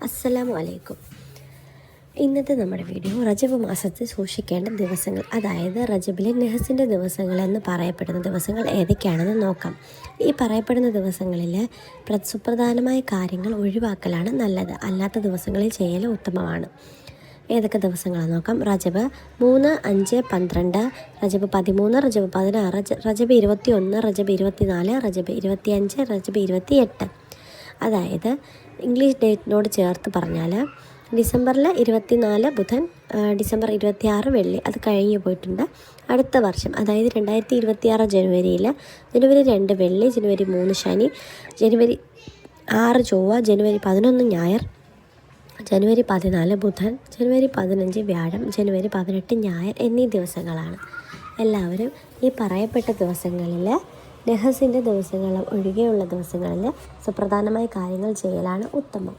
അസ്സലാമു അലൈക്കും. ഇന്നത്തെ നമ്മുടെ വീഡിയോ റജബ് മാസത്തിൽ സൂക്ഷിക്കേണ്ട ദിവസങ്ങൾ, അതായത് റജബിലെ നെഹസിൻ്റെ ദിവസങ്ങൾ എന്ന് പറയപ്പെടുന്ന ദിവസങ്ങൾ ഏതൊക്കെയാണെന്ന് നോക്കാം. ഈ പറയപ്പെടുന്ന ദിവസങ്ങളിൽ സുപ്രധാനമായ കാര്യങ്ങൾ ഒഴിവാക്കലാണ് നല്ലത്. അല്ലാത്ത ദിവസങ്ങളിൽ ചെയ്യൽ ഉത്തമമാണ്. ഏതൊക്കെ ദിവസങ്ങളാണ് നോക്കാം. റജബ് 3, 5, 12, റജബ് 13, റജബ് 16, റജബ് 21, റജബ് 24, റജബ് 25, റജബ് 28. അതായത് ഇംഗ്ലീഷ് ഡേറ്റിനോട് ചേർത്ത് പറഞ്ഞാൽ ഡിസംബറിൽ 24 ബുധൻ, ഡിസംബർ 26 വെള്ളി, അത് കഴിഞ്ഞു പോയിട്ടുണ്ട്. അടുത്ത വർഷം അതായത് 2026 ജനുവരിയിൽ ജനുവരി 2 വെള്ളി, ജനുവരി 3 ശനി, ജനുവരി 6 ചൊവ്വ, ജനുവരി 11 ഞായർ, ജനുവരി 14 ബുധൻ, ജനുവരി 15 വ്യാഴം, ജനുവരി 18 ഞായർ എന്നീ ദിവസങ്ങളാണ്. എല്ലാവരും ഈ പറയപ്പെട്ട ദിവസങ്ങളിൽ നെഹസിൻ്റെ ദിവസങ്ങൾ ഒഴികെയുള്ള ദിവസങ്ങളിൽ സുപ്രധാനമായ കാര്യങ്ങൾ ചെയ്യലാണ് ഉത്തമം.